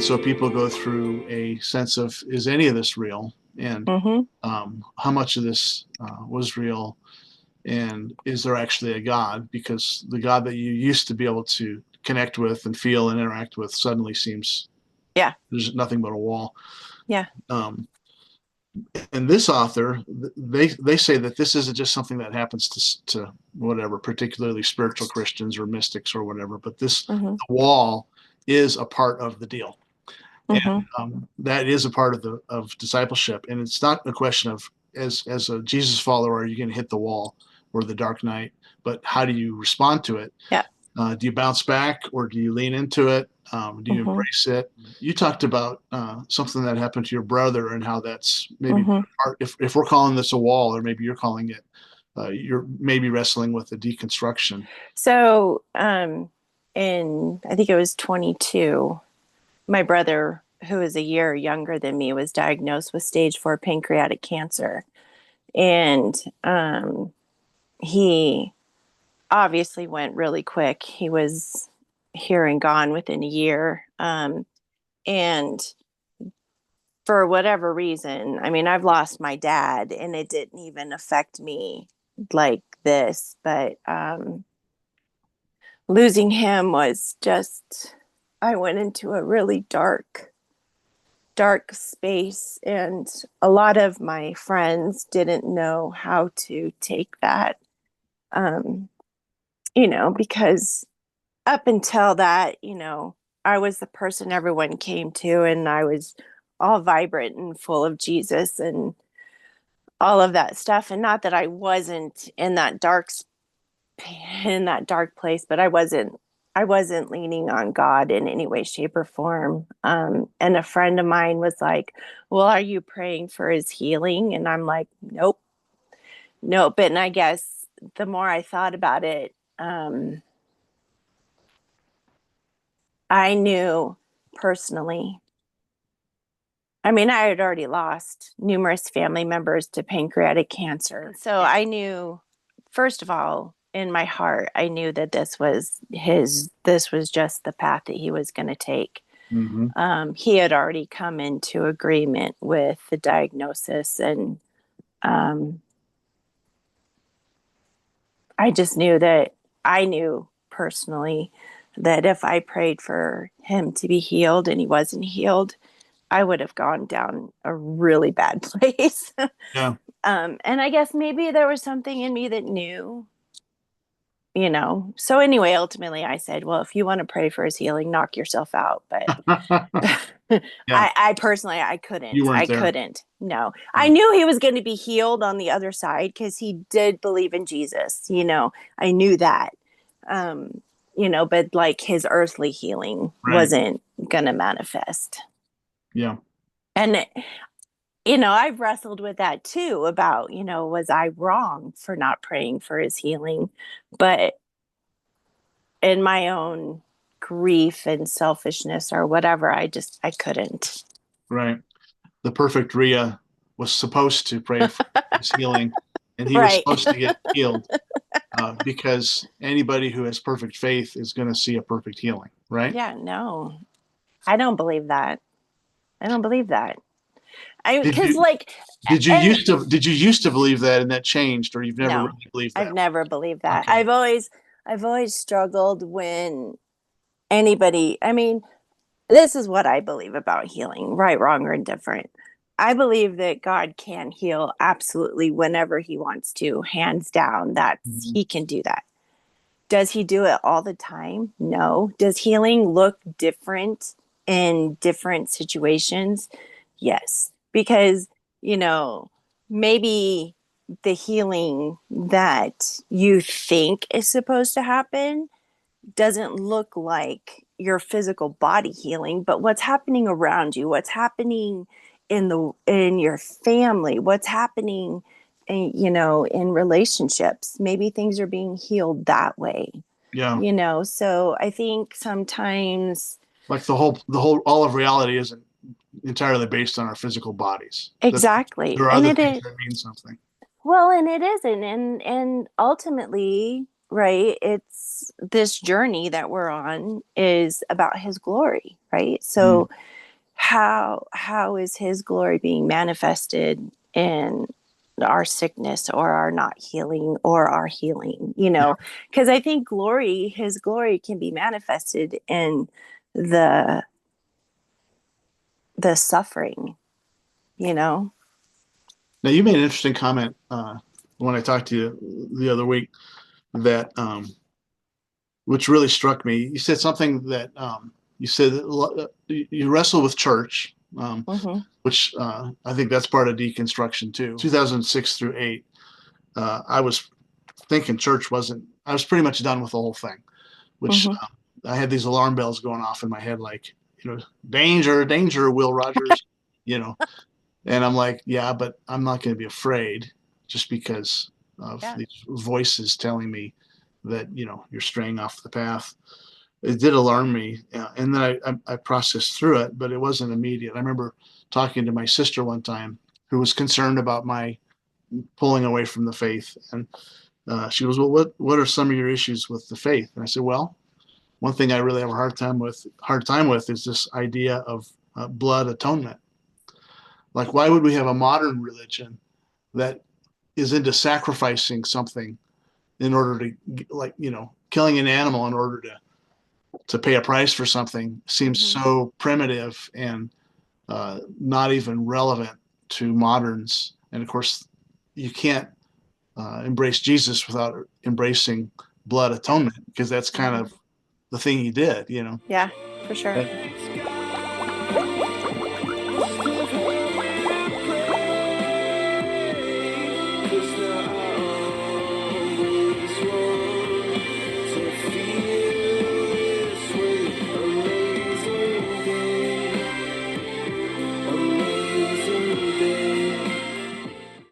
so people go through a sense of, is any of this real? And Mm-hmm. how much of this was real? And is there actually a God? Because the God that you used to be able to connect with and feel and interact with suddenly seems Yeah. there's nothing but a wall. Yeah. Um, and this author, they say that this isn't just something that happens to whatever, particularly spiritual Christians or mystics or whatever, but this Mm-hmm. the wall is a part of the deal, Mm-hmm. and that is a part of the of discipleship. And it's not a question of as a Jesus follower, are you going to hit the wall or the dark night, but how do you respond to it? Yeah. Do you bounce back or do you lean into it? Do you Mm-hmm. embrace it? You talked about something that happened to your brother and how that's maybe Mm-hmm. part, if we're calling this a wall, or maybe you're calling it, you're maybe wrestling with the deconstruction. So, in I think it was 22, my brother, who is a year younger than me, was diagnosed with stage 4 pancreatic cancer. And he obviously went really quick. He was here and gone within a year. And for whatever reason, I mean, I've lost my dad and it didn't even affect me like this, but losing him was just, I went into a really dark space, and a lot of my friends didn't know how to take that. Um, because up until that, I was the person everyone came to, and I was all vibrant and full of Jesus and all of that stuff. And not that I wasn't in that dark place, but I wasn't leaning on God in any way, shape, or form. And a friend of mine was like, "Well, are you praying for his healing?" And I'm like, "Nope, nope." And I guess the more I thought about it, I knew personally. I mean, I had already lost numerous family members to pancreatic cancer. So I knew, first of all, in my heart, I knew that this was just the path that he was going to take. Mm-hmm. He had already come into agreement with the diagnosis. And um, I just knew that I knew personally that if I prayed for him to be healed and he wasn't healed, I would have gone down a really bad place. Yeah. And I guess maybe there was something in me that knew, So anyway, ultimately I said, well, if you want to pray for his healing, knock yourself out. But Yeah. I personally, I You couldn't. I weren't there. couldn't. No, I Yeah. knew he was going to be healed on the other side because he did believe in Jesus. I knew that. Um, but like his earthly healing Right. wasn't going to manifest. Yeah. And I've wrestled with that too about, was I wrong for not praying for his healing? But in my own grief and selfishness or whatever, I couldn't. Right. The perfect Rhea was supposed to pray for his healing, and he was Right. supposed to get healed, because anybody who has perfect faith is going to see a perfect healing, right? Yeah, no, I don't believe that. I don't believe that. Did Because you like, and did you used to believe that and that changed, or you've never no, really believed I've that? never believed that. Okay. I've always struggled when anybody, I mean, this is what I believe about healing, right, wrong, or indifferent. I believe that God can heal absolutely whenever he wants to, hands down. Mhm. He can do that. Does he do it all the time? No. Does healing look different in different situations? Yes. Because, you know, maybe the healing that you think is supposed to happen doesn't look like your physical body healing, but what's happening around you, what's happening in your family, what's happening in relationships, maybe things are being healed that way. Yeah. So I think sometimes Like the whole all of reality isn't entirely based on our physical bodies. That exactly. there are And other it things is, that mean something. well, and it isn't. And ultimately, right, it's this journey that we're on is about his glory, right? Mm. So how is his glory being manifested in our sickness or our not healing or our healing, Yeah. because I think his glory can be manifested in the the suffering, you know. Now you made an interesting comment when I talked to you the other week that which really struck me. You said something that you said that you wrestle with church, Mm-hmm. which I think that's part of deconstruction too. 2006 through 8, I was thinking church wasn't. I was pretty much done with the whole thing, which Mm-hmm. I had these alarm bells going off in my head, like, danger, danger, Will Rogers, you know. And I'm like, yeah, but I'm not going to be afraid just because of Yeah. these voices telling me that, you're straying off the path. It did alarm me. And then I processed through it, but it wasn't immediate. I remember talking to my sister one time who was concerned about my pulling away from the faith. And she goes, well, what are some of your issues with the faith? And I said, well, one thing I really have a hard time with is this idea of blood atonement. Like, why would we have a modern religion that is into sacrificing something in order to, like, killing an animal in order to pay a price for something seems Mm-hmm. so primitive and not even relevant to moderns. And of course, you can't embrace Jesus without embracing blood atonement, because that's kind Mm-hmm. of the thing he did, Yeah, for sure. And